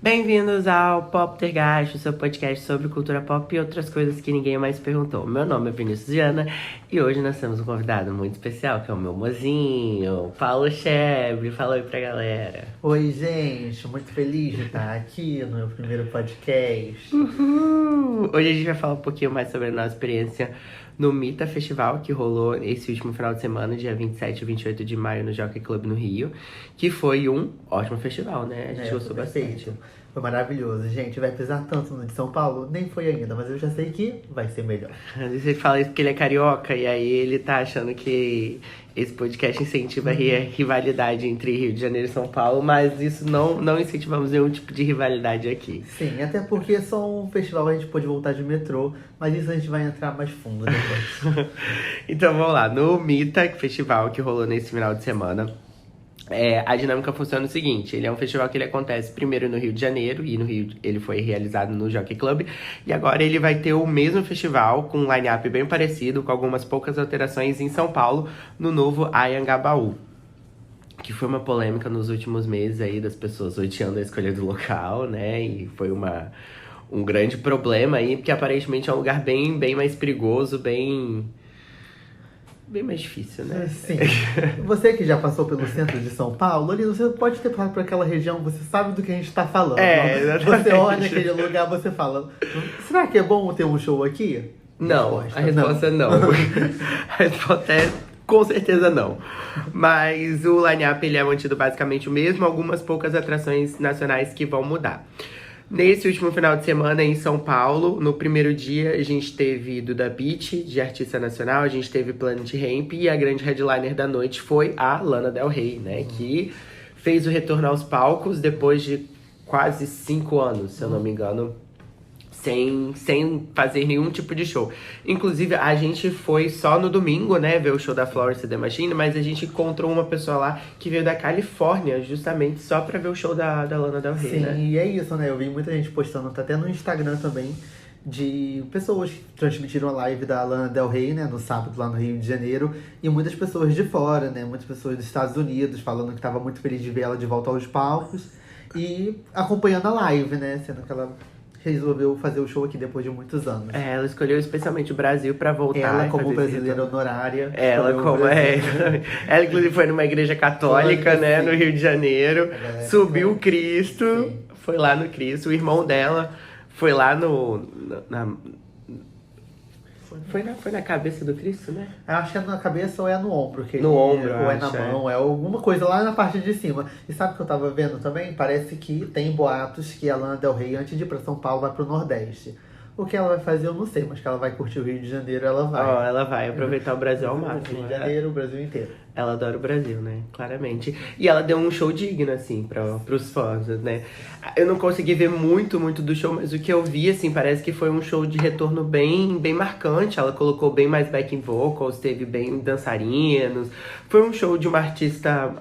Bem-vindos ao Poptergast, o seu podcast sobre cultura pop e outras coisas que ninguém mais perguntou. Meu nome é Vinícius Viana e hoje nós temos um convidado muito especial, que é o meu mozinho, Paulo Chebre. Fala oi pra galera. Oi, gente, muito feliz de estar aqui no meu primeiro podcast. Uhul. Hoje a gente vai falar um pouquinho mais sobre a nossa experiência no Mita Festival, que rolou esse último final de semana, dia 27 e 28 de maio, no Jockey Club no Rio, que foi um ótimo festival, né? A gente gostou bastante. Foi maravilhoso, gente. Vai pisar tanto no de São Paulo? Nem foi ainda, mas eu já sei que vai ser melhor. Você fala isso porque ele é carioca, e aí ele tá achando que esse podcast incentiva a rivalidade entre Rio de Janeiro e São Paulo, mas isso não incentivamos nenhum tipo de rivalidade aqui. Sim, até porque é só um festival, a gente pôde voltar de metrô, mas isso a gente vai entrar mais fundo depois. Então vamos lá, no Mita Festival que rolou nesse final de semana, a dinâmica funciona o seguinte: ele é um festival que ele acontece primeiro no Rio de Janeiro, e no Rio ele foi realizado no Jockey Club, e agora ele vai ter o mesmo festival com um line-up bem parecido, com algumas poucas alterações em São Paulo, no novo Anhangabaú, que foi uma polêmica nos últimos meses aí das pessoas odiando a escolha do local, né, e foi um grande problema aí, porque aparentemente é um lugar bem mais perigoso, bem mais difícil, né? Sim. Você que já passou pelo centro de São Paulo, ali você pode ter passado por aquela região, você sabe do que a gente tá falando. Exatamente. Você olha aquele lugar, você fala, será que é bom ter um show aqui? Não, a resposta não. A resposta é com certeza não. Mas o line-up ele é mantido basicamente o mesmo, algumas poucas atrações nacionais que vão mudar. Nesse último final de semana em São Paulo, no primeiro dia, a gente teve Duda Beat, de artista nacional, a gente teve Planet Hemp, e a grande headliner da noite foi a Lana Del Rey, né? Que fez o retorno aos palcos depois de quase 5 anos, se eu não me engano, sem fazer nenhum tipo de show. Inclusive, a gente foi só no domingo, né, ver o show da Florence and the Machine, mas a gente encontrou uma pessoa lá que veio da Califórnia, justamente só pra ver o show da Lana Del Rey, né? Sim, e é isso, né? Eu vi muita gente postando, tá até no Instagram também, de pessoas que transmitiram a live da Lana Del Rey, né, no sábado lá no Rio de Janeiro, e muitas pessoas de fora, né, muitas pessoas dos Estados Unidos, falando que tava muito feliz de ver ela de volta aos palcos, e acompanhando a live, né, sendo que ela resolveu fazer o show aqui depois de muitos anos. Ela escolheu especialmente o Brasil pra voltar. Ela como brasileira honorária. Ela ela inclusive foi numa igreja católica, né, no Rio de Janeiro. Subiu o Cristo, sim. Foi lá no Cristo. O irmão dela foi lá Foi na cabeça do Cristo, né? Eu acho que é na cabeça ou é no ombro. Ombro, ou é na mão, é alguma coisa lá na parte de cima. E sabe o que eu tava vendo também? Parece que tem boatos que a Lana Del Rey, antes de ir pra São Paulo, vai pro Nordeste. O que ela vai fazer eu não sei, mas que ela vai curtir o Rio de Janeiro, ela vai. Ela vai aproveitar o Brasil ao máximo. Rio de Janeiro, o Brasil inteiro. Ela adora o Brasil, né? Claramente. E ela deu um show digno, assim, pros fãs, né? Eu não consegui ver muito do show, mas o que eu vi, assim, parece que foi um show de retorno bem marcante. Ela colocou bem mais backing vocals, teve bem dançarinos. Foi um show de uma artista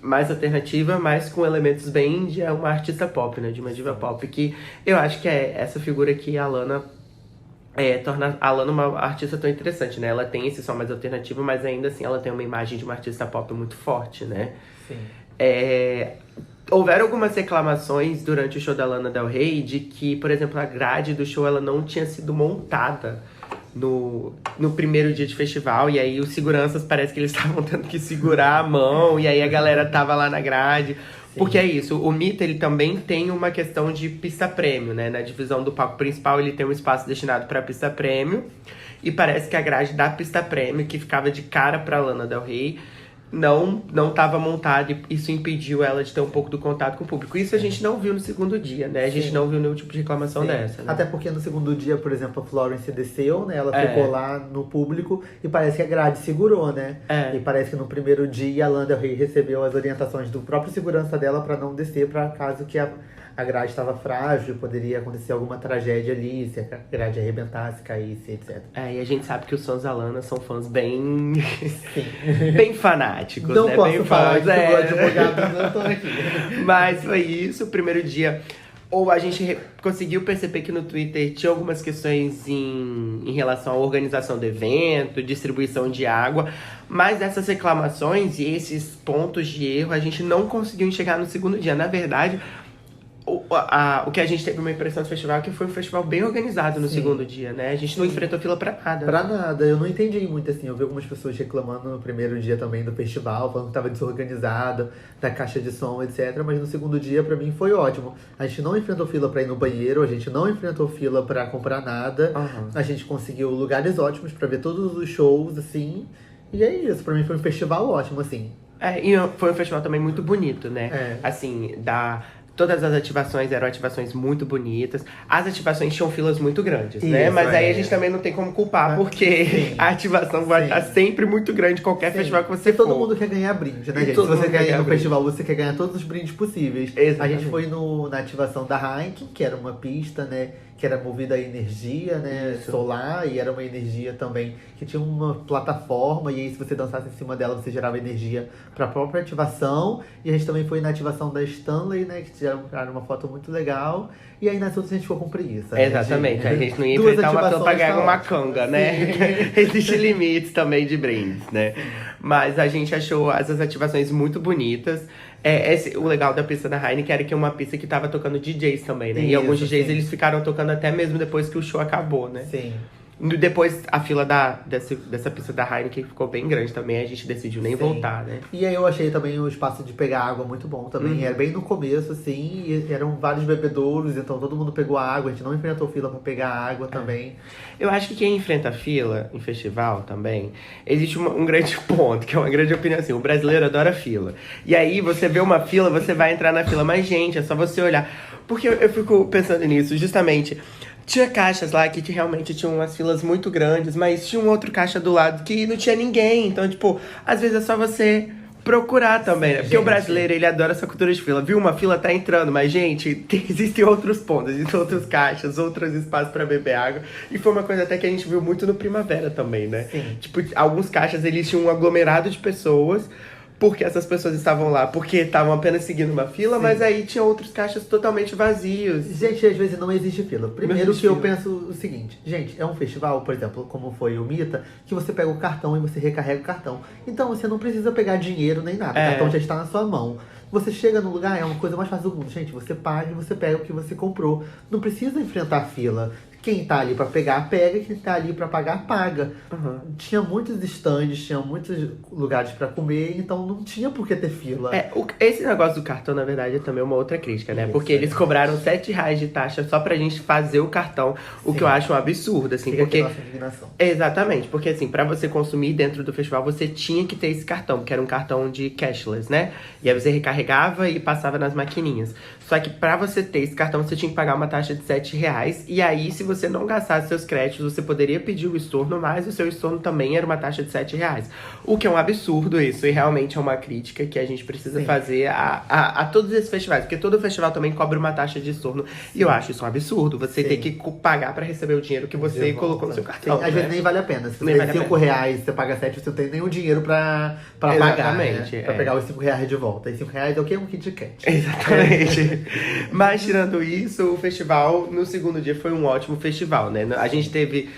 mais alternativa, mas com elementos bem de uma artista pop, né? De uma diva pop, que eu acho que é essa figura que a Lana torna a Lana uma artista tão interessante, né? Ela tem esse som mais alternativo, mas ainda assim ela tem uma imagem de uma artista pop muito forte, né? Sim. Houveram algumas reclamações durante o show da Lana Del Rey de que, por exemplo, a grade do show ela não tinha sido montada no primeiro dia de festival, e aí os seguranças parece que eles estavam tendo que segurar a mão, e aí a galera tava lá na grade. Sim. Porque é isso, o Mita ele também tem uma questão de pista prêmio, né? Na divisão do palco principal ele tem um espaço destinado para pista prêmio, e parece que a grade da pista prêmio, que ficava de cara pra Lana Del Rey, não estava montada, e isso impediu ela de ter um pouco do contato com o público. Isso a gente não viu no segundo dia, né? A gente não viu nenhum tipo de reclamação dessa, né? Até porque no segundo dia, por exemplo, a Florence desceu, né? Ela ficou lá no público e parece que a grade segurou, né? E parece que no primeiro dia a Lana Del Rey recebeu as orientações do próprio segurança dela para não descer, para caso que a grade estava frágil, poderia acontecer alguma tragédia ali, se a grade arrebentasse, caísse, etc. E a gente sabe que os fãs da Lana são fãs bem bem fanáticos, não né? Posso bem falar fãs, que o advogado não tô aqui. Mas foi isso, o primeiro dia Ou a gente conseguiu perceber que no Twitter tinha algumas questões em relação à organização do evento, distribuição de água. Mas essas reclamações e esses pontos de erro a gente não conseguiu enxergar no segundo dia. Na verdade, o que a gente teve uma impressão do festival é que foi um festival bem organizado no segundo dia, né? A gente não enfrentou fila pra nada. Pra nada, eu não entendi muito assim. Eu vi algumas pessoas reclamando no primeiro dia também do festival, falando que tava desorganizado, da caixa de som, etc. Mas no segundo dia, pra mim, foi ótimo. A gente não enfrentou fila pra ir no banheiro, a gente não enfrentou fila pra comprar nada. A gente conseguiu lugares ótimos pra ver todos os shows, assim. E é isso, pra mim foi um festival ótimo, assim. E foi um festival também muito bonito, né? Assim, todas as ativações eram ativações muito bonitas. As ativações tinham filas muito grandes, né? Mas aí a gente também não tem como culpar, porque a ativação vai estar sempre muito grande, qualquer festival que você for. Todo mundo quer ganhar brinde, né, gente? Se você quer ir no festival, você quer ganhar todos os brindes possíveis. Exatamente. A gente foi na ativação da Heineken, que era uma pista, né? Que era movida a energia, né? Solar, e era uma energia também que tinha uma plataforma, e aí se você dançasse em cima dela, você gerava energia para a própria ativação. E a gente também foi na ativação da Stanley, né? Que tiraram uma foto muito legal. E aí nas outras a gente ficou com preguiça. Exatamente, a gente não ia enfrentar uma fila pra ganhar uma canga, né? Existem limites também de brindes, né? Mas a gente achou essas ativações muito bonitas. O legal da pista da Heineken era que é uma pista que tava tocando DJs também, né? E alguns DJs eles ficaram tocando até mesmo depois que o show acabou, né? Sim. Depois, a fila dessa pista da Heineken ficou bem grande também. A gente decidiu nem voltar, né? E aí eu achei também o espaço de pegar água muito bom também. Era bem no começo, assim, e eram vários bebedouros. Então todo mundo pegou água. A gente não enfrentou fila pra pegar água também. Eu acho que quem enfrenta fila em festival também, existe um grande ponto, que é uma grande opinião assim. O brasileiro adora fila. E aí, você vê uma fila, você vai entrar na fila. Mas, gente, é só você olhar. Porque eu fico pensando nisso, justamente. Tinha caixas lá que realmente tinham umas filas muito grandes, mas tinha um outro caixa do lado que não tinha ninguém. Então, tipo, às vezes é só você procurar também, né? Porque o brasileiro, ele adora essa cultura de fila. Viu? Uma fila tá entrando, mas, gente, existem outros pontos, existem outros caixas, outros espaços pra beber água. E foi uma coisa até que a gente viu muito no Primavera também, né? Sim. Tipo, alguns caixas, eles tinham um aglomerado de pessoas, porque essas pessoas estavam lá porque estavam apenas seguindo uma fila, mas aí tinha outros caixas totalmente vazios. Gente, às vezes não existe fila. Primeiro que eu penso o seguinte, gente, é um festival, por exemplo, como foi o Mita, que você pega o cartão e você recarrega o cartão. Então você não precisa pegar dinheiro nem nada, o cartão já está na sua mão. Você chega no lugar, é uma coisa mais fácil do mundo. Gente, você paga e você pega o que você comprou. Não precisa enfrentar fila. Quem tá ali pra pegar, pega. Quem tá ali pra pagar, paga. Tinha muitos estandes, tinha muitos lugares pra comer, então não tinha por que ter fila. Esse negócio do cartão, na verdade, é também uma outra crítica, né? Porque eles cobraram R$7 de taxa só pra gente fazer o cartão, o que eu acho um absurdo, assim. Fica porque nossa indignação. Exatamente, porque assim, pra você consumir dentro do festival, você tinha que ter esse cartão, que era um cartão de cashless, né? E aí você recarregava e passava nas maquininhas. Só que pra você ter esse cartão, você tinha que pagar uma taxa de R$7. E aí, se você não gastasse seus créditos, você poderia pedir o estorno, mas o seu estorno também era uma taxa de R$7. O que é um absurdo isso, e realmente é uma crítica que a gente precisa fazer a todos esses festivais. Porque todo festival também cobra uma taxa de estorno. E eu acho isso um absurdo, você ter que pagar pra receber o dinheiro que você colocou no seu cartão. Às vezes nem vale a pena. Se você tem R$5, você paga 7, você não tem nem o dinheiro pra pagar, né? Pra pegar os R$5 de volta. E R$5 é o quê? Um Kit Kat. Exatamente. Mas tirando isso, o festival no segundo dia foi um ótimo festival, né? A gente teve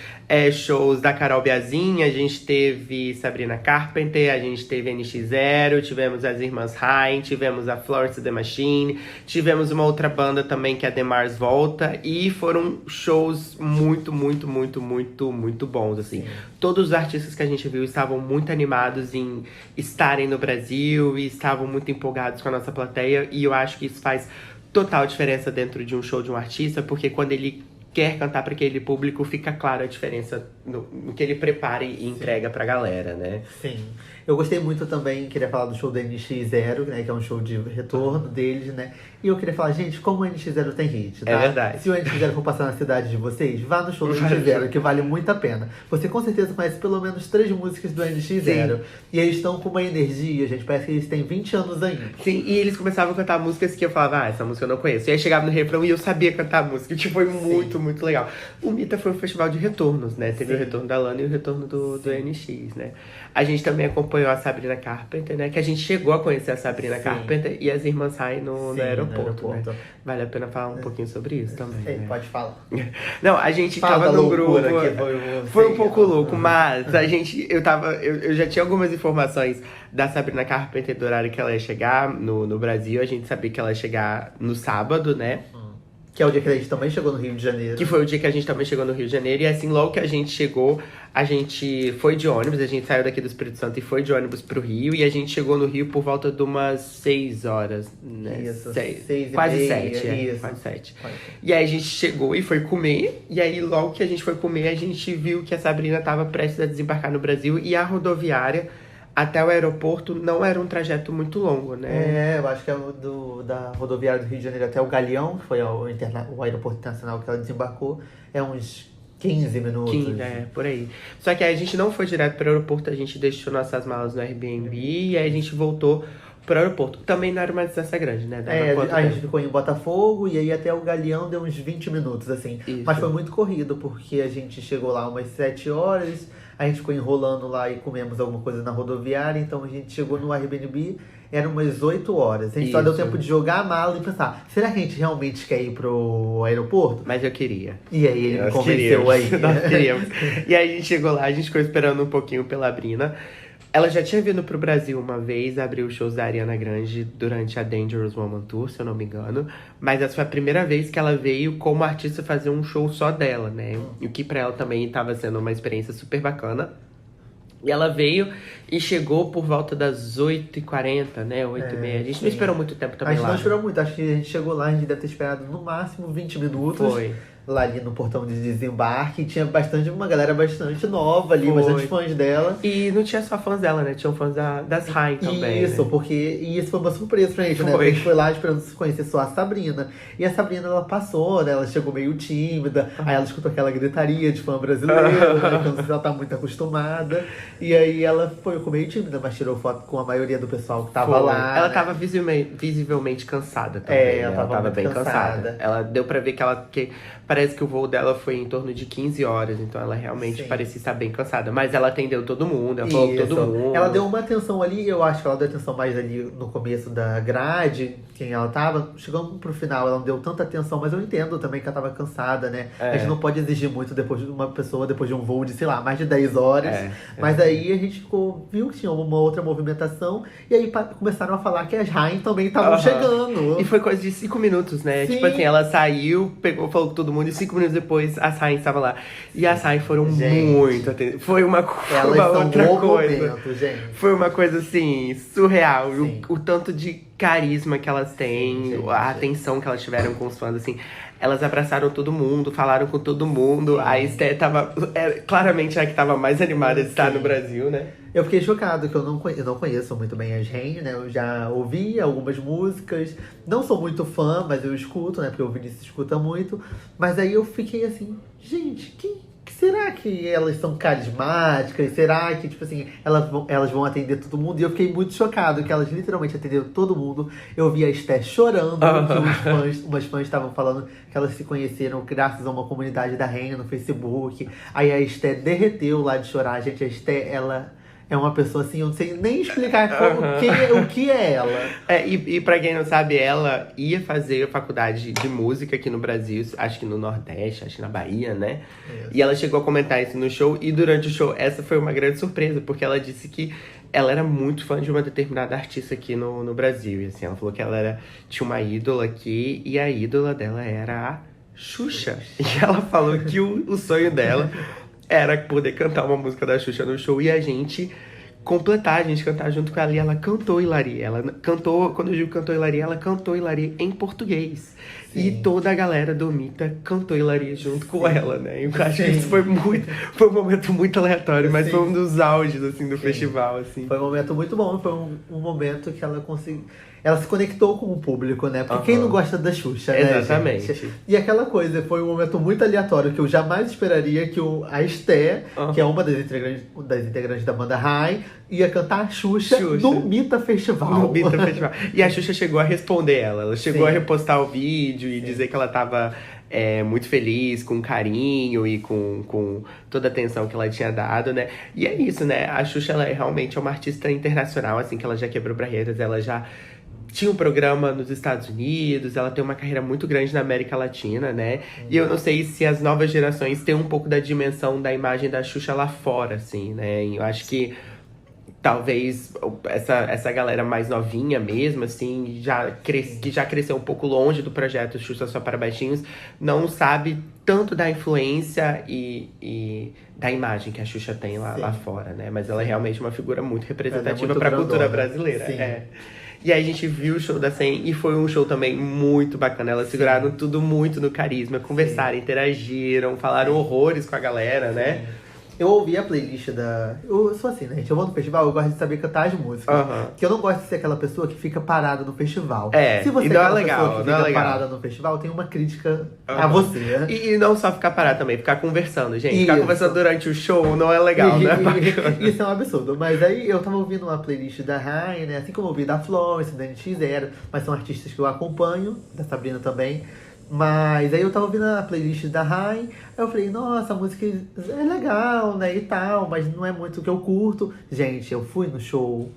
shows da Carol Biazin, a gente teve Sabrina Carpenter, a gente teve NX0, tivemos as Irmãs Rain, tivemos a Florence The Machine, tivemos uma outra banda também que é a The Mars Volta, e foram shows muito, muito, muito, muito, muito bons, assim. Todos os artistas que a gente viu estavam muito animados em estarem no Brasil e estavam muito empolgados com a nossa plateia, e eu acho que isso faz total diferença dentro de um show de um artista, porque quando ele quer cantar para aquele público, fica clara a diferença no que ele prepara e entrega pra galera, né? Sim. Eu gostei muito também, queria falar do show do NX0, né? Que é um show de retorno deles, né? E eu queria falar, gente, como o NX0 tem hit, tá? É verdade. Se o NX0 for passar na cidade de vocês, vá no show do NX0, que vale muito a pena. Você com certeza conhece pelo menos 3 músicas do NX0. Sim. E eles estão com uma energia, gente, parece que eles têm 20 anos ainda. Sim, e eles começavam a cantar músicas que eu falava, essa música eu não conheço. E aí chegava no refrão e eu sabia cantar a música, que foi muito, muito legal. O Mita foi um festival de retornos, né? Teve Sim. o retorno da Lana e o retorno do NX, né? A gente também acompanhou a Sabrina Carpenter, né? Que a gente chegou a conhecer a Sabrina Sim. Carpenter e as irmãs Rai no Sim, aeroporto, no aeroporto. né? Vale a pena falar um pouquinho sobre isso também, Sei, né? pode falar. Não, a gente Fala tava da no grupo. loucura que foi você. Foi um pouco louco, mas a gente. Eu já tinha algumas informações da Sabrina Carpenter do horário que ela ia chegar no Brasil. A gente sabia que ela ia chegar no sábado, né? Que é o dia que a gente também chegou no Rio de Janeiro. Que foi o dia que a gente também chegou no Rio de Janeiro. E assim, logo que a gente chegou, a gente foi de ônibus. A gente saiu daqui do Espírito Santo e foi de ônibus pro Rio. E a gente chegou no Rio por volta de umas 6 horas, né? Isso, 6, 6 e quase meia, 7, isso. quase 7. E aí a gente chegou e foi comer. E aí logo que a gente foi comer, a gente viu que a Sabrina tava prestes a desembarcar no Brasil. E a rodoviária até o aeroporto não era um trajeto muito longo, né? Eu acho que é o da rodoviária do Rio de Janeiro até o Galeão, que foi o aeroporto internacional que ela desembarcou, é uns 15 minutos. 15, por aí. Só que aí a gente não foi direto pro aeroporto, a gente deixou nossas malas no Airbnb e aí a gente voltou pro aeroporto. Também não era uma distância grande, né? A gente ficou em Botafogo e aí até o Galeão deu uns 20 minutos, assim. Isso. Mas foi muito corrido, porque a gente chegou lá umas 7 horas, a gente ficou enrolando lá e comemos alguma coisa na rodoviária, então a gente chegou no Airbnb, eram umas 8 horas. A gente só deu tempo de jogar a mala e pensar, será que a gente realmente quer ir pro aeroporto? Mas eu queria. E aí ele me convenceu aí. Nós queríamos. E aí a gente chegou lá, a gente ficou esperando um pouquinho pela Brina. Ela já tinha vindo pro Brasil uma vez, abriu os shows da Ariana Grande durante a Dangerous Woman Tour, se eu não me engano. Mas essa foi a primeira vez que ela veio como artista fazer um show só dela, né? O que pra ela também tava sendo uma experiência super bacana. E ela veio e chegou por volta das 8h40, né? 8h30. A gente não esperou muito tempo também lá. A gente não esperou muito. Acho que a gente chegou lá, a gente deve ter esperado no máximo 20 minutos. Foi. Lá ali no portão de desembarque. Tinha uma galera bastante nova ali, bastante fãs dela. E não tinha só fãs dela, né? Tinham fãs das Rai também. Isso, né? porque isso foi uma surpresa pra gente, né? A gente foi lá esperando conhecer só a Sabrina. E a Sabrina, ela passou, né? Ela chegou meio tímida. Aí ela escutou aquela gritaria de fã brasileiro, né? Que eu não sei se ela tá muito acostumada. E aí ela foi meio tímida, mas tirou foto com a maioria do pessoal que tava lá. Ela né? tava visivelmente cansada também. Ela tava bem cansada. Ela deu pra ver que parece que o voo dela foi em torno de 15 horas, então ela realmente parecia estar bem cansada. Mas ela atendeu todo mundo, ela falou com todo mundo. Ela deu uma atenção ali, eu acho que ela deu atenção mais ali no começo da grade, quem ela tava. Chegando pro final, ela não deu tanta atenção, mas eu entendo também que ela tava cansada, né? A gente não pode exigir muito depois de uma pessoa, depois de um voo de, sei lá, mais de 10 horas. Mas aí a gente viu que tinha uma outra movimentação, e aí começaram a falar que as Rai também estavam chegando. E foi coisa de 5 minutos, né? Sim. Tipo assim, ela saiu, falou com todo mundo, e 5 minutos depois as Rai estavam lá. E as Rai foram muito atendidas. Foi uma outra coisa. Momento, gente. Foi uma coisa assim, surreal. O tanto de carisma que elas têm, a atenção que elas tiveram com os fãs, assim. Elas abraçaram todo mundo, falaram com todo mundo. A Esté tava claramente a que tava mais animada de estar no Brasil, né? Eu fiquei chocado, que eu não conheço muito bem as Rain, né? Eu já ouvi algumas músicas. Não sou muito fã, mas eu escuto, né? Porque o Vinícius escuta muito. Mas aí eu fiquei assim, gente, será que elas são carismáticas? Será que, tipo assim, elas vão atender todo mundo? E eu fiquei muito chocado que elas literalmente atenderam todo mundo. Eu vi a Esté chorando, que umas fãs estavam falando que elas se conheceram graças a uma comunidade da Rain no Facebook. Aí a Esté derreteu lá de chorar. Gente, a Esté, ela é uma pessoa assim, eu não sei nem explicar o que é ela. E pra quem não sabe, ela ia fazer a faculdade de música aqui no Brasil, acho que no Nordeste, acho que na Bahia, né? Isso. E ela chegou a comentar isso no show, e durante o show, essa foi uma grande surpresa, porque ela disse que ela era muito fã de uma determinada artista aqui no Brasil. E assim, ela falou que ela tinha uma ídola aqui, e a ídola dela era a Xuxa. E ela falou que o sonho dela era poder cantar uma música da Xuxa no show e a gente cantar junto com ela. E ela cantou Hilarie. Ela cantou, quando eu digo cantou Hilarie, ela cantou Hilarie em português. Sim. E toda a galera do Mita cantou Hilarie junto com ela, né? Eu acho que isso foi um momento muito aleatório, mas foi um dos auges, assim, do festival, assim. Foi um momento muito bom, foi um momento que ela conseguiu. Ela se conectou com o público, né? Porque quem não gosta da Xuxa, né? Exatamente. Gente? E aquela coisa, foi um momento muito aleatório que eu jamais esperaria que a Esté, que é uma das integrantes da banda Rai, ia cantar a Xuxa no Mita Festival. No Mita Festival. E a Xuxa chegou a responder ela. Ela chegou a repostar o vídeo e dizer que ela tava muito feliz, com carinho e com toda a atenção que ela tinha dado, né? E é isso, né? A Xuxa, ela é realmente uma artista internacional, assim, que ela já quebrou barreiras, ela já tinha um programa nos Estados Unidos, ela tem uma carreira muito grande na América Latina, né? E eu não sei se as novas gerações têm um pouco da dimensão da imagem da Xuxa lá fora, assim, né? Eu acho que talvez essa galera mais novinha mesmo, assim, que já cresceu um pouco longe do projeto Xuxa Só para Baixinhos, não sabe tanto da influência e da imagem que a Xuxa tem lá fora, né? Mas ela é realmente uma figura muito representativa para a cultura brasileira. Sim. E aí a gente viu o show da Sen e foi um show também muito bacana. Elas seguraram tudo muito no carisma, conversaram, interagiram, falaram horrores com a galera, né? Eu ouvi a playlist da... Eu sou assim, né, gente? Eu vou no festival, eu gosto de saber cantar as músicas. Porque eu não gosto de ser aquela pessoa que fica parada no festival. Se você e não é é aquela legal, pessoa que não é fica legal. parada no festival, tem uma crítica a você. E não só ficar parado também, ficar conversando, gente. Ficar Isso. conversando durante o show não é legal, né? Isso é um absurdo. Mas aí eu tava ouvindo uma playlist da Rai, né? Assim como eu ouvi da Florence, da NX0. Mas são artistas que eu acompanho, da Sabrina também. Mas aí eu tava ouvindo a playlist da Rai, aí eu falei, nossa, a música é legal, né, e tal, mas não é muito o que eu curto. Gente, eu fui no show,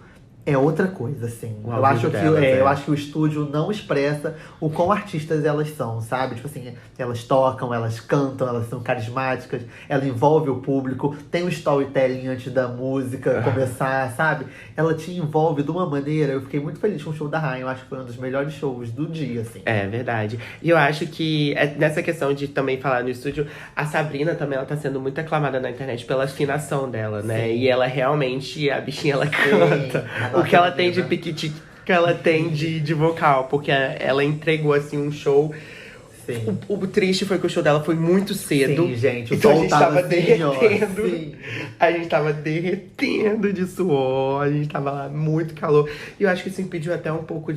é outra coisa, assim. Eu acho que o estúdio não expressa o quão artistas elas são, sabe? Tipo assim, elas tocam, elas cantam, elas são carismáticas, ela envolve o público, tem o storytelling antes da música começar, sabe? Ela te envolve de uma maneira, eu fiquei muito feliz com o show da Rainha, eu acho que foi um dos melhores shows do dia, assim. É verdade. E eu acho que nessa questão de também falar no estúdio, a Sabrina também, ela tá sendo muito aclamada na internet pela afinação dela, né? Sim. E ela realmente, a bichinha, ela canta. O que ela tem de piquiti, que ela tem de vocal, porque ela entregou, assim, um show. Sim. O triste foi que o show dela foi muito cedo. Sim, gente. Então a gente tava assim, derretendo. Sim. A gente tava derretendo de suor. A gente tava lá, muito calor. E eu acho que isso impediu até um pouco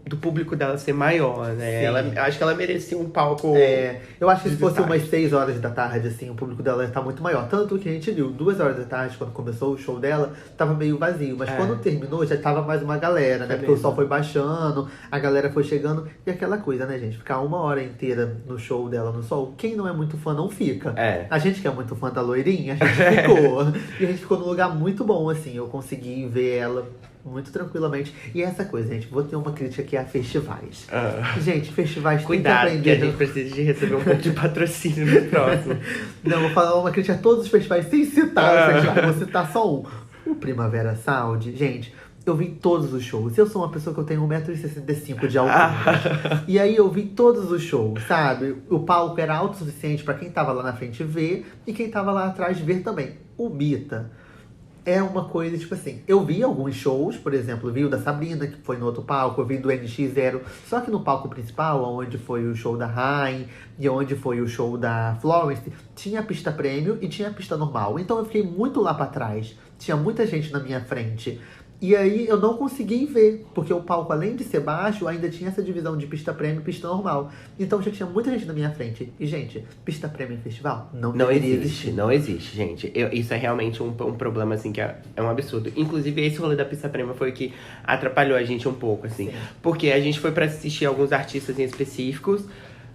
do público dela ser maior, né? Acho que ela merecia um palco. Eu acho que se fosse umas 6 horas da tarde, assim, o público dela ia estar muito maior. Tanto que a gente viu, 2 horas da tarde, quando começou o show dela, tava meio vazio. Mas quando terminou, já tava mais uma galera, né? Porque o sol foi baixando, a galera foi chegando. E aquela coisa, né, gente? Ficar 1 hora inteira no show dela no sol, quem não é muito fã não fica. A gente que é muito fã da loirinha, a gente ficou. E a gente ficou num lugar muito bom, assim. Eu consegui ver ela muito tranquilamente. E essa coisa, gente, vou ter uma crítica aqui a festivais. Gente, festivais Cuidado, tem que aprender. Que a gente precisa de receber um pouco de patrocínio no próximo. Não, vou falar uma crítica a todos os festivais sem citar, vou citar só um. O Primavera Sound, gente, eu vi todos os shows. Eu sou uma pessoa que eu tenho 1,65 m de altura. E aí eu vi todos os shows, sabe? O palco era alto o suficiente pra quem tava lá na frente ver e quem tava lá atrás ver também. O Mita é uma coisa, tipo assim, eu vi alguns shows, por exemplo, eu vi o da Sabrina, que foi no outro palco, eu vi do NX0, só que no palco principal, onde foi o show da Rain e onde foi o show da Florence, tinha a pista prêmio e tinha a pista normal. Então eu fiquei muito lá pra trás, tinha muita gente na minha frente. E aí eu não consegui ver, porque o palco, além de ser baixo, ainda tinha essa divisão de pista prêmio e pista normal. Então já tinha muita gente na minha frente. E, gente, pista prêmio em festival não deveria existir. Não existe, gente. Isso é realmente um problema, assim, que é um absurdo. Inclusive, esse rolê da pista prêmio foi o que atrapalhou a gente um pouco, assim. Sim. Porque a gente foi pra assistir alguns artistas em específicos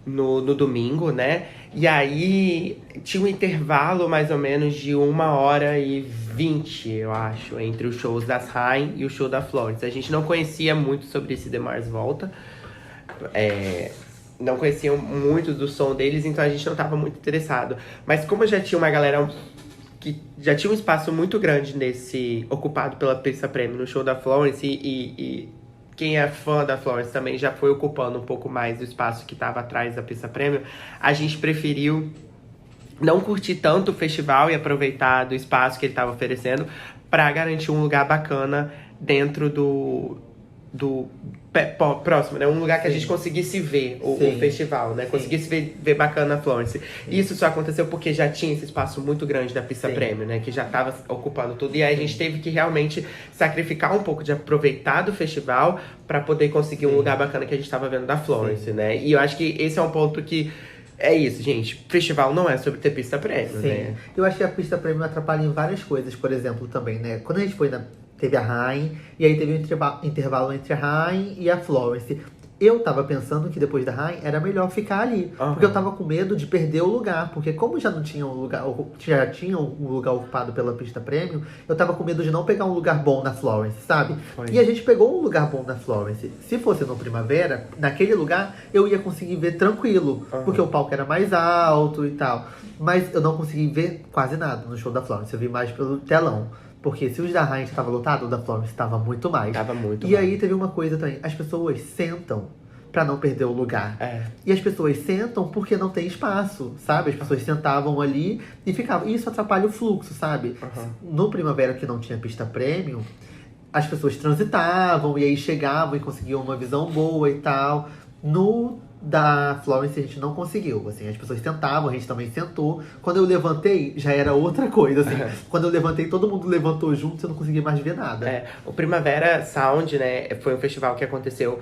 no domingo, né? E aí tinha um intervalo mais ou menos de 1h20, eu acho, entre os shows das Rain e o show da Florence. A gente não conhecia muito sobre esse The Mars Volta. Não conhecia muito do som deles, então a gente não tava muito interessado. Mas como já tinha uma galera que já tinha um espaço muito grande ocupado pela pista prêmio no show da Florence e quem é fã da Florence também já foi ocupando um pouco mais do espaço que estava atrás da pista prêmio, a gente preferiu não curtir tanto o festival e aproveitar do espaço que ele estava oferecendo para garantir um lugar bacana dentro do próximo, né? Um lugar que a gente conseguisse ver o festival, né? Conseguisse ver bacana a Florence. Isso só aconteceu porque já tinha esse espaço muito grande da pista prêmio, né? Que já tava ocupando tudo. E aí a gente teve que realmente sacrificar um pouco de aproveitar do festival para poder conseguir um lugar bacana que a gente tava vendo da Florence, né? E eu acho que esse é um ponto que é isso, gente. Festival não é sobre ter pista prêmio, né? Eu acho que a pista prêmio atrapalha em várias coisas, por exemplo, também, né? Quando a gente foi teve a Rain, e aí teve um intervalo entre a Rain e a Florence. Eu tava pensando que depois da Rain era melhor ficar ali. Porque eu tava com medo de perder o lugar. Porque como já não tinha um lugar, já tinha um lugar ocupado pela pista premium, eu tava com medo de não pegar um lugar bom na Florence, sabe? E a gente pegou um lugar bom na Florence. Se fosse no Primavera, naquele lugar eu ia conseguir ver tranquilo. Porque o palco era mais alto e tal. Mas eu não consegui ver quase nada no show da Florence. Eu vi mais pelo telão. Porque se os da Rain estava lotado, o da Florence estava muito mais. Tava muito E mais. aí teve uma coisa também. As pessoas sentam pra não perder o lugar. E as pessoas sentam porque não tem espaço, sabe? As pessoas sentavam ali e ficavam. E isso atrapalha o fluxo, sabe? No Primavera, que não tinha pista premium, as pessoas transitavam e aí chegavam e conseguiam uma visão boa e tal. No da Florence a gente não conseguiu, assim, as pessoas tentavam, a gente também sentou. Quando eu levantei, já era outra coisa, assim. Quando eu levantei, todo mundo levantou junto, eu não conseguia mais ver nada. O Primavera Sound, né, foi um festival que aconteceu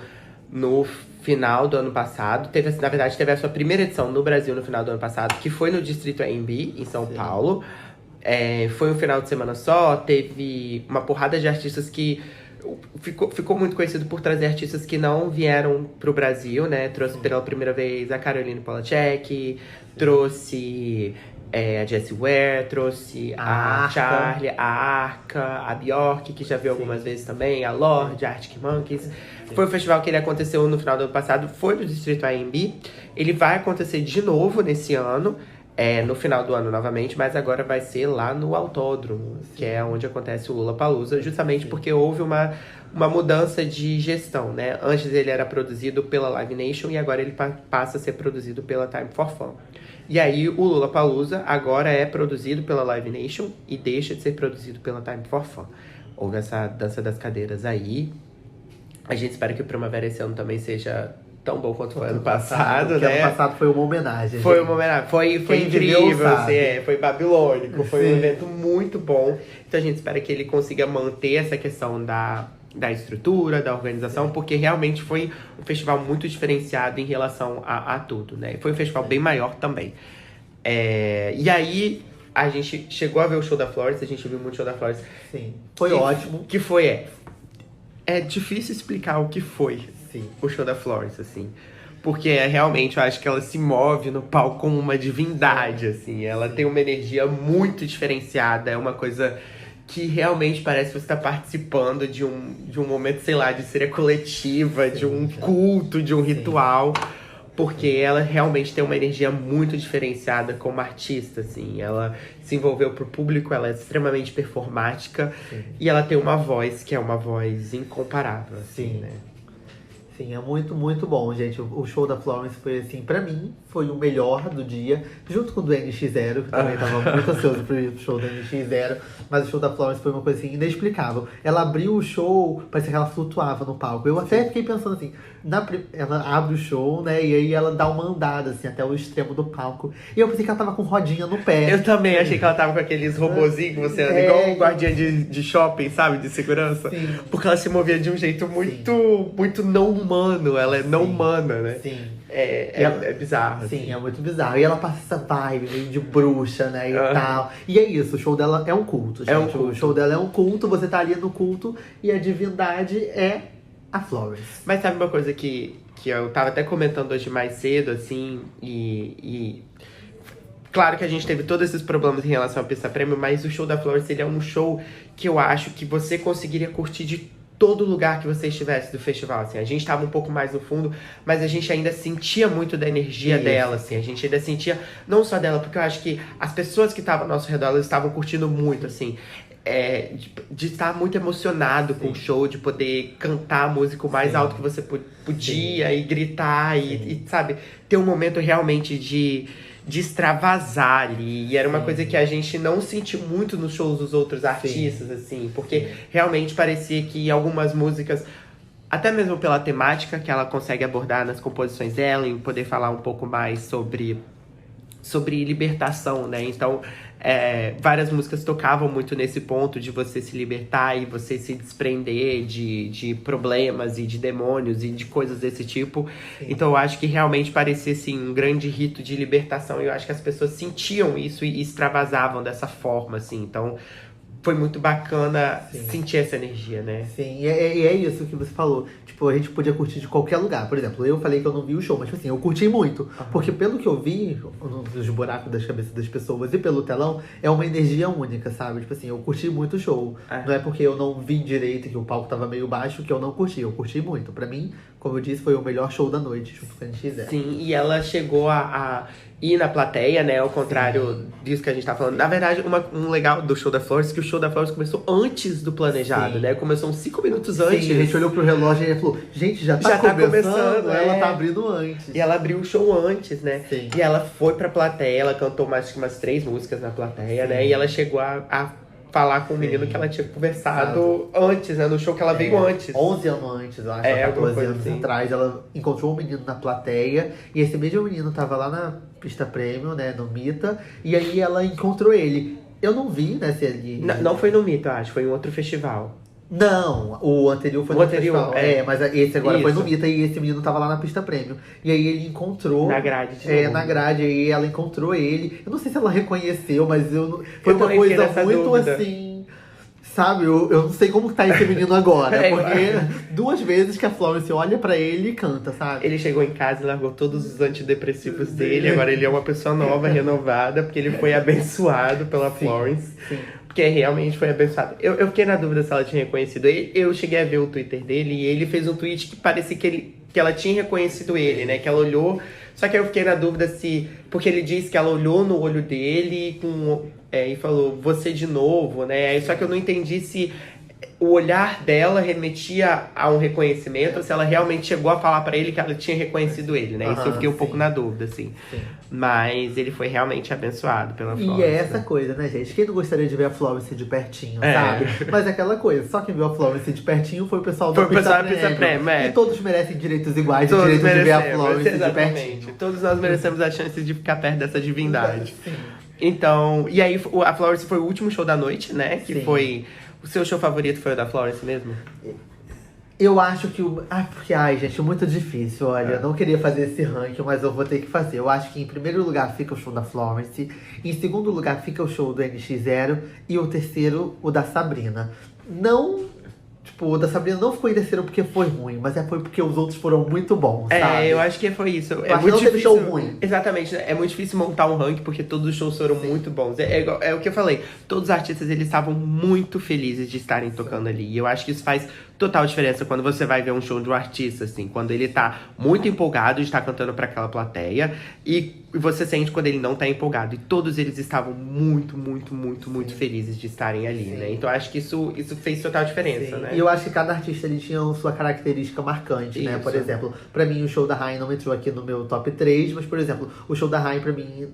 no final do ano passado. Na verdade, teve a sua primeira edição no Brasil no final do ano passado, que foi no Distrito AMB, em São Paulo. Foi um final de semana só, teve uma porrada de artistas que ficou muito conhecido por trazer artistas que não vieram pro Brasil, né? Trouxe pela primeira vez a Caroline Polachek, trouxe a Jessie Ware, trouxe a Charlie, a Arca, a Bjork, que já veio algumas vezes também, a Lorde, a Arctic Monkeys. Foi um festival que ele aconteceu no final do ano passado, foi no Distrito AMB. Ele vai acontecer de novo nesse ano. No final do ano novamente, mas agora vai ser lá no Autódromo, que é onde acontece o Lollapalooza, justamente porque houve uma mudança de gestão, né? Antes ele era produzido pela Live Nation e agora ele passa a ser produzido pela Time for Fun. E aí o Lollapalooza agora é produzido pela Live Nation e deixa de ser produzido pela Time for Fun. Houve essa dança das cadeiras aí. A gente espera que o Primavera esse ano também seja tão bom quanto foi ano passado, né? Ano passado foi uma homenagem. Foi uma homenagem. Foi incrível, assim, foi babilônico. Foi um evento muito bom. Então a gente espera que ele consiga manter essa questão da estrutura, da organização, porque realmente foi um festival muito diferenciado em relação a tudo, né? Foi um festival bem maior também. E aí, a gente chegou a ver o show da Florence, a gente viu muito o show da Florence. Sim, foi ótimo. Que foi, é difícil explicar o que foi o show da Florence, assim. Porque realmente eu acho que ela se move no palco como uma divindade, assim. Ela tem uma energia muito diferenciada, é uma coisa que realmente parece que você está participando de um momento, sei lá, de seria coletiva, de um culto, de um ritual. Porque ela realmente tem uma energia muito diferenciada como artista, assim. Ela se envolveu pro público, ela é extremamente performática. E ela tem uma voz que é uma voz incomparável, assim, né? Sim, é muito, muito bom, gente. O show da Florence foi, assim, pra mim, foi o melhor do dia. Junto com o do NX0, que também tava muito ansioso pro show do NX0. Mas o show da Florence foi uma coisa, assim, inexplicável. Ela abriu o show, parecia que ela flutuava no palco. Eu até fiquei pensando, assim, ela abre o show, né? E aí ela dá uma andada, assim, até o extremo do palco. E eu pensei que ela tava com rodinha no pé. Eu também achei que ela tava com aqueles robozinhos que você anda, igual um guardiã de shopping, sabe? De segurança. Sim. Porque ela se movia de um jeito muito não humano. Ela é não humana, né? Sim. É bizarro. Sim, assim. é muito bizarro. E ela passa essa vibe meio de bruxa, né? E tal. E é isso, o show dela é um culto, gente. O show dela é um culto, você tá ali no culto e a divindade é a Florence. Mas sabe uma coisa que eu tava até comentando hoje mais cedo, assim, e claro que a gente teve todos esses problemas em relação à pista premium, mas o show da Florence, ele é um show que eu acho que você conseguiria curtir de todo lugar que você estivesse do festival, assim. A gente tava um pouco mais no fundo, mas a gente ainda sentia muito da energia dela, assim. A gente ainda sentia, não só dela, porque eu acho que as pessoas que estavam ao nosso redor, elas estavam curtindo muito, assim. De estar muito emocionado com o show, de poder cantar a música o mais alto que você podia e gritar e, sabe, ter um momento realmente de extravasar ali. E era uma coisa que a gente não sentiu muito nos shows dos outros artistas, assim, porque realmente parecia que algumas músicas, até mesmo pela temática que ela consegue abordar nas composições dela, em poder falar um pouco mais sobre libertação, né? Então, várias músicas tocavam muito nesse ponto de você se libertar e você se desprender de problemas e de demônios e de coisas desse tipo. Então eu acho que realmente parecia, assim, um grande rito de libertação. E eu acho que as pessoas sentiam isso e extravasavam dessa forma, assim. Então, foi muito bacana Sim. sentir essa energia, né? Sim, e é isso que você falou. Tipo, a gente podia curtir de qualquer lugar. Por exemplo, eu falei que eu não vi o show, mas tipo assim, eu curti muito. Porque pelo que eu vi, nos buracos das cabeças das pessoas e pelo telão, é uma energia única, sabe? Tipo assim, eu curti muito o show. Não é porque eu não vi direito, que o palco tava meio baixo, que eu não curti. Eu curti muito. Pra mim, como eu disse, foi o melhor show da noite, junto com a NX0. Sim, e ela chegou a ir na plateia, né? Ao contrário disso que a gente tá falando. Na verdade, um legal do show da Florence é que o show da Florence começou antes do planejado, Sim. né? Começou uns 5 minutos antes. Sim, a gente olhou pro relógio e falou, gente, já tá começando, ela tá abrindo antes. E ela abriu o show antes, né? Sim. E ela foi pra plateia, ela cantou mais umas 3 músicas na plateia, né? E ela chegou a falar com o menino que ela tinha conversado antes, né? No show que ela veio antes. 11 anos antes, eu acho, 14 anos assim. atrás, ela encontrou um menino na plateia. E esse mesmo menino tava lá na pista premium, né, no Mita. E aí ela encontrou ele. Eu não vi, né, se ele... Não foi no Mita, eu acho, foi em outro festival. Não, o anterior foi no festival. Mas esse agora foi no Mita e esse menino tava lá na pista premium. E aí ele encontrou... Na grade de novo. Na grade, aí ela encontrou ele. Eu não sei se ela reconheceu, mas foi uma coisa muito dúvida. Assim... Sabe, eu não sei como tá esse menino agora. Porque 2 vezes que a Florence olha pra ele e canta, sabe? Ele chegou em casa e largou todos os antidepressivos dele. Agora ele é uma pessoa nova, renovada, porque ele foi abençoado pela Florence. Sim. Porque realmente foi abençoado. Eu fiquei na dúvida se ela tinha reconhecido ele. Eu cheguei a ver o Twitter dele e ele fez um tweet que parecia que ela tinha reconhecido ele, né? Que ela olhou. Só que eu fiquei na dúvida se... Porque ele disse que ela olhou no olho dele e falou, você de novo, né? Só que eu não entendi se o olhar dela remetia a um reconhecimento ou se ela realmente chegou a falar pra ele que ela tinha reconhecido ele, né? Isso eu fiquei um pouco na dúvida, assim. Sim. Mas ele foi realmente abençoado pela Florence. E é essa coisa, né, gente? Quem não gostaria de ver a Florence de pertinho, sabe? Mas é aquela coisa, só quem viu a Florence de pertinho foi o pessoal da Pista Premium. E todos merecem direitos iguais, o direito de ver a Florence de pertinho. Todos nós merecemos a chance de ficar perto dessa divindade. Sim. Então, e aí a Florence foi o último show da noite, né? Que Sim. foi... O seu show favorito foi o da Florence mesmo? Eu acho que gente, muito difícil, olha. Eu não queria fazer esse ranking, mas eu vou ter que fazer. Eu acho que em primeiro lugar fica o show da Florence. Em segundo lugar fica o show do NX0. E o terceiro, o da Sabrina. Não... Tipo, o da Sabrina não ficou em terceiro porque foi ruim, mas foi porque os outros foram muito bons, sabe? Eu acho que foi isso. É muito difícil. Show ruim. Exatamente, né? É muito difícil montar um ranking porque todos os shows foram muito bons. É o que eu falei. Todos os artistas, eles estavam muito felizes de estarem tocando ali. E eu acho que isso faz total diferença quando você vai ver um show de um artista, assim. Quando ele tá muito empolgado de estar cantando pra aquela plateia. E você sente quando ele não tá empolgado. E todos eles estavam muito, muito, muito, muito felizes de estarem ali, né? Então eu acho que isso fez total diferença, né? E eu acho que cada artista, ele tinha sua característica marcante, né? Por exemplo, pra mim o show da Rain não entrou aqui no meu top 3. Mas, por exemplo, o show da Rain pra mim,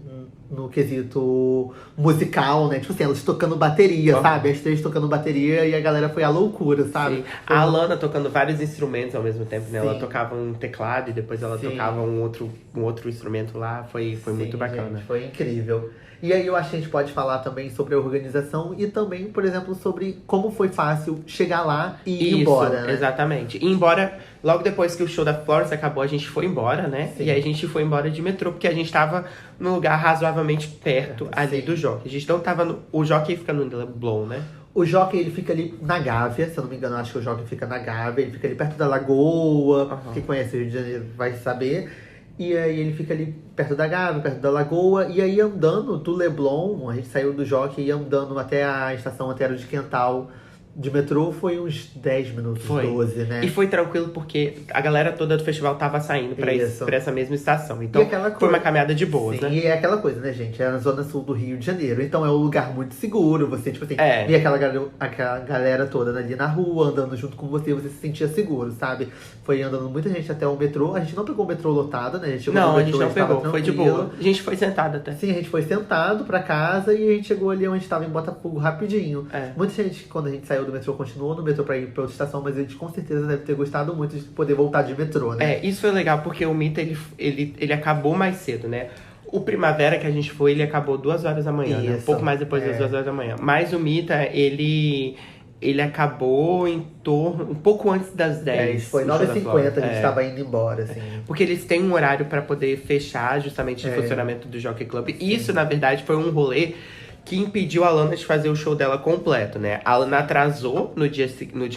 no quesito musical, né? Tipo assim, elas tocando bateria, sabe? As 3 tocando bateria e a galera foi à loucura, sabe? A Alana tocando vários instrumentos ao mesmo tempo, né? Ela tocava um teclado e depois ela tocava um outro instrumento lá. Foi muito bacana. Gente, foi incrível. E aí eu acho que a gente pode falar também sobre a organização e também, por exemplo, sobre como foi fácil chegar lá e ir embora, né? Exatamente. E embora, logo depois que o show da Florence acabou, a gente foi embora, né? Sim. E aí a gente foi embora de metrô, porque a gente tava num lugar razoavelmente perto ali do Jockey. A gente não tava o Jockey fica no Leblon, né? O Jockey, ele fica ali na Gávea, se eu não me engano, acho que o Jockey fica na Gávea. Ele fica ali perto da Lagoa, quem conhece o Rio de Janeiro vai saber. E aí ele fica ali perto da Gávea, perto da Lagoa. E aí andando do Leblon, a gente saiu do Jockey e ia andando até a estação Antero de Quental de metrô, foi uns 10 minutos, 12, né? E foi tranquilo porque a galera toda do festival tava saindo pra essa mesma estação. Então foi uma caminhada de boas, né? E é aquela coisa, né, gente? É na zona sul do Rio de Janeiro. Então é um lugar muito seguro. Você, tipo assim, via aquela galera toda ali na rua, andando junto com você se sentia seguro, sabe? Foi andando muita gente até o metrô. A gente não pegou o metrô lotado, né? A gente a gente não pegou, foi de boa. A gente foi sentado até. Sim, a gente foi sentado pra casa e a gente chegou ali onde tava em Botafogo rapidinho. Muita gente, quando a gente saiu do metrô, continuou no metrô pra ir pra outra estação, mas a gente com certeza deve ter gostado muito de poder voltar de metrô, né? Isso foi legal, porque o Mita, ele acabou mais cedo, né? O Primavera que a gente foi, ele acabou 2 horas da manhã, né? Um pouco mais depois das 2 horas da manhã. Mas o Mita, ele acabou em torno, um pouco antes das 10. Foi 9h50, a gente tava indo embora, assim. Porque eles têm um horário pra poder fechar justamente o funcionamento do Jockey Club. E isso, na verdade, foi um rolê que impediu a Lana de fazer o show dela completo, né? A Lana atrasou no dia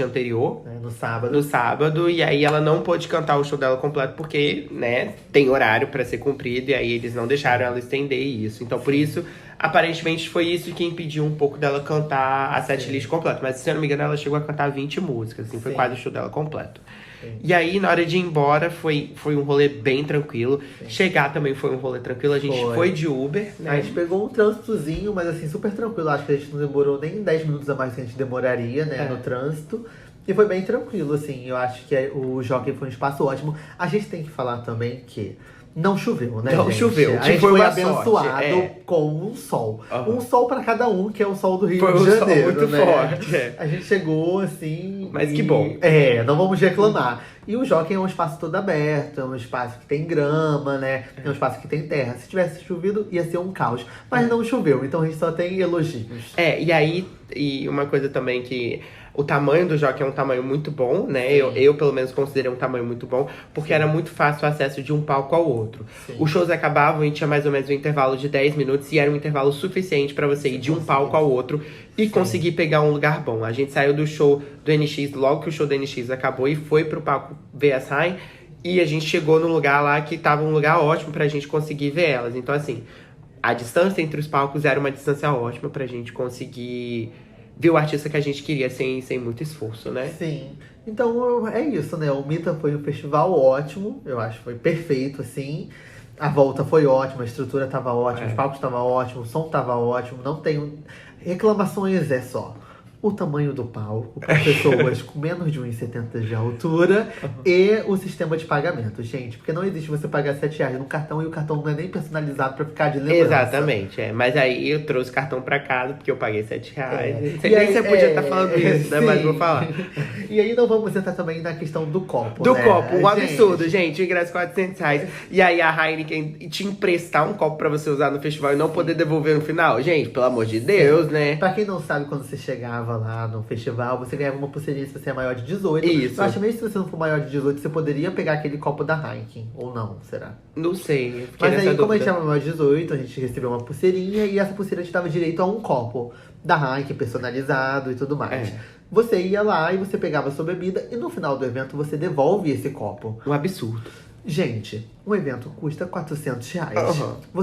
anterior, No sábado. no sábado, e aí ela não pôde cantar o show dela completo porque, né, tem horário pra ser cumprido, e aí eles não deixaram ela estender isso. Então, por isso, aparentemente foi isso que impediu um pouco dela cantar a setlist completa. Mas, se eu não me engano, ela chegou a cantar 20 músicas, assim, foi Sim. quase o show dela completo. Sim. E aí, na hora de ir embora, foi um rolê bem tranquilo. Sim. Chegar também foi um rolê tranquilo. A gente foi de Uber, né? A gente pegou um trânsitozinho, mas assim, super tranquilo. Acho que a gente não demorou nem 10 minutos a mais que a gente demoraria, né, no trânsito. E foi bem tranquilo, assim. Eu acho que o Jockey foi um espaço ótimo. A gente tem que falar também que não choveu, né, Não gente? choveu. A gente Foi foi uma abençoado sorte, com um sol. Uhum. Um sol pra cada um, que é o sol do Rio Foi de um sol Janeiro, muito né? forte, A gente chegou, assim... Mas que bom. Não vamos reclamar. E o Jockey é um espaço todo aberto, é um espaço que tem grama, né? É um espaço que tem terra. Se tivesse chovido, ia ser um caos. Mas não choveu, então a gente só tem elogios. E aí, uma coisa também que... O tamanho do Jockey é um tamanho muito bom, né? Eu, pelo menos, considerei um tamanho muito bom. Porque era muito fácil o acesso de um palco ao outro. Sim. Os shows acabavam e tinha mais ou menos um intervalo de 10 minutos. E era um intervalo suficiente pra você ir de um palco ao outro. E conseguir pegar um lugar bom. A gente saiu do show do NX, logo que o show do NX acabou. E foi pro palco ver as Rain. E a gente chegou num lugar lá que tava um lugar ótimo pra gente conseguir ver elas. Então, assim, a distância entre os palcos era uma distância ótima pra gente conseguir... ver o artista que a gente queria sem muito esforço, né? Sim. Então é isso, né? O Mita foi um festival ótimo. Eu acho que foi perfeito, assim. A volta foi ótima, a estrutura tava ótima, os palcos estavam ótimos, o som tava ótimo. Não tenho reclamações, é só o tamanho do palco para pessoas com menos de 1,70 de altura e o sistema de pagamento, gente. Porque não existe você pagar R$7 num cartão e o cartão não é nem personalizado para ficar de lembrança. Exatamente, Mas aí eu trouxe o cartão pra casa porque eu paguei R$7. E aí, Você podia estar falando isso, né? Mas sim. vou falar. E aí não vamos entrar também na questão do copo, Do né? copo, um Gente, absurdo, gente. O ingresso R$400. E aí a Heineken te emprestar um copo pra você usar no festival e não poder devolver no final. Gente, pelo amor de Deus, né? Pra quem não sabe, quando você chegava lá no festival, você ganhava uma pulseirinha se você é maior de 18. Isso. Eu acho que mesmo se você não for maior de 18, você poderia pegar aquele copo da Heineken. Ou não, será? Não sei. Fiquei Mas nessa aí, como a gente dúvida. era maior de 18, a gente recebeu uma pulseirinha. E essa pulseira te dava direito a um copo da Heineken personalizado e tudo mais. Você ia lá e você pegava a sua bebida. E no final do evento, você devolve esse copo. Um absurdo. Gente, um evento custa R$400.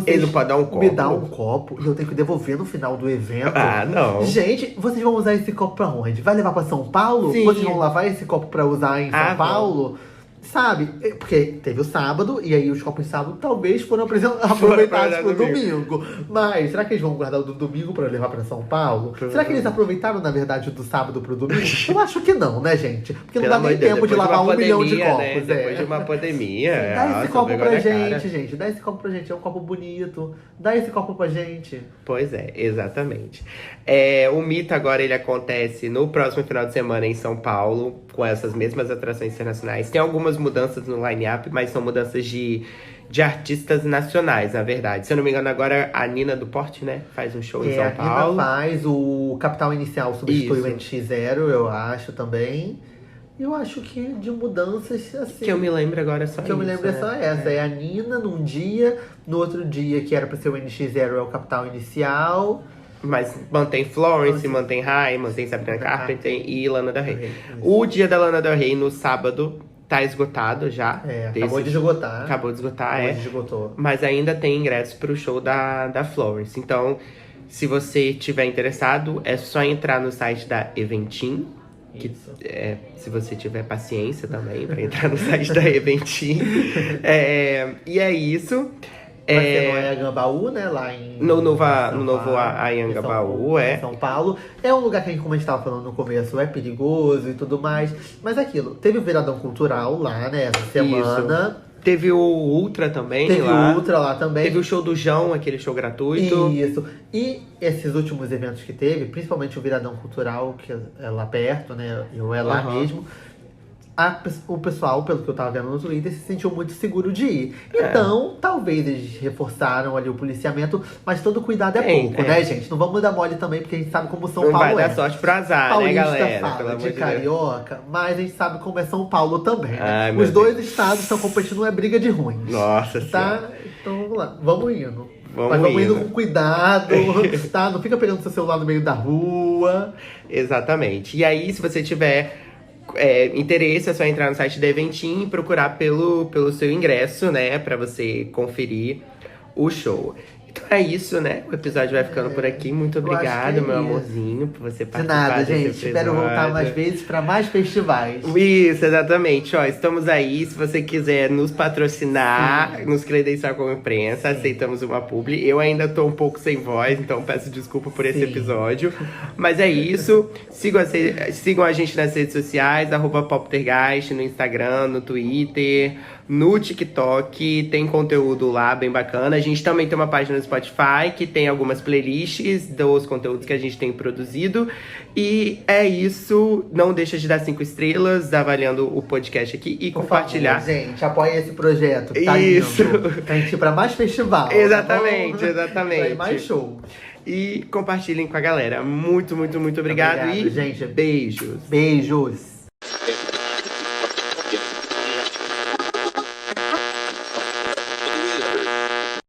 Ele não pode dar um copo? Me dá um copo e eu tenho que devolver no final do evento. Ah, não. Gente, vocês vão usar esse copo pra onde? Vai levar pra São Paulo? Sim. Vocês vão lavar esse copo pra usar em São Paulo? Sabe? Porque teve o sábado, e aí os copos de sábado talvez foram aproveitados pro domingo. Mas será que eles vão guardar o do domingo pra levar pra São Paulo? Será que eles aproveitaram, na verdade, o do sábado pro domingo? Eu acho que não, né, gente? Porque não dá nem tempo de lavar 1 milhão de copos. Né? Depois de uma pandemia. Dá esse copo pra gente, gente. Dá esse copo pra gente. É um copo bonito. Dá esse copo pra gente. Pois é, exatamente. O Mita agora ele acontece no próximo final de semana em São Paulo, com essas mesmas atrações internacionais. Tem algumas mudanças no line-up, mas são mudanças de artistas nacionais, na verdade. Se eu não me engano, agora a Nina do Porte, né? Faz um show em São Paulo. A Nina faz, o Capital Inicial substitui Isso. o NX0, eu acho também. Eu acho que de mudanças, assim... Que eu me lembro agora é só que eu me lembro é só essa. É a Nina num dia, no outro dia, que era pra ser o NX0, é o Capital Inicial. Mas mantém Florence, mantém Rai, mantém Sabrina Carpenter e Lana Del Rey. O dia da Lana Del Rey, no sábado, tá esgotado já. Acabou de esgotar. Acabou de esgotar, esgotou. Mas ainda tem ingressos pro show da Florence. Então, se você tiver interessado, é só entrar no site da Eventim. Se você tiver paciência também pra entrar no site da Eventim. E é isso. Vai ser no Anhangabaú, né? Lá em... No novo Anhangabaú, em São Paulo. É um lugar que, como a gente tava falando no começo, é perigoso e tudo mais. Mas aquilo, teve o Viradão Cultural lá, né? Essa semana. Isso. Teve o Ultra também Teve lá. o Ultra lá também. Teve o show do João, aquele show gratuito. Isso. E esses últimos eventos que teve, principalmente o Viradão Cultural, que é lá perto, né? Ou é lá mesmo. O pessoal, pelo que eu tava vendo no Twitter, se sentiu muito seguro de ir. Então, talvez eles reforçaram ali o policiamento, mas todo cuidado é pouco, né, gente? Não vamos dar mole também, porque a gente sabe como São Paulo vai dar sorte pro azar, Paulista, né, galera? fala Pelo amor de de Deus. carioca, mas a gente sabe como é São Paulo também, né? Ai, meu Os dois estados estão competindo, é briga de ruins. Nossa tá? Senhora. Então, vamos lá, vamos indo. Vamos Mas vamos indo indo. com cuidado, tá? Não fica pegando seu celular no meio da rua. Exatamente. E aí, se você tiver interesse, é só entrar no site da Eventim e procurar pelo seu ingresso, né? Pra você conferir o show. Então é isso, né? O episódio vai ficando por aqui. Muito eu acho obrigado, que é meu isso. amorzinho, por você De participar nada, desse gente. Espero voltar episódio. mais vezes pra mais festivais. Isso, exatamente. Ó, estamos aí. Se você quiser nos patrocinar, nos credenciar como imprensa, aceitamos uma publi. Eu ainda tô um pouco sem voz, então peço desculpa por esse Sim. episódio. Mas é isso. Sigam a gente nas redes sociais, @Poptergeist, no Instagram, no Twitter, no TikTok. Tem conteúdo lá bem bacana. A gente também tem uma página no Spotify que tem algumas playlists dos conteúdos que a gente tem produzido. E é isso. Não deixa de dar 5 estrelas, avaliando o podcast aqui e Por compartilhar. favor, gente, apoia esse projeto. Que tá Isso. lindo. Pra gente ir pra mais festival. Exatamente, tá bom? exatamente. Pra ir mais shows. E compartilhem com a galera. Muito, muito, muito obrigado. Obrigado, e gente. beijos. Beijos.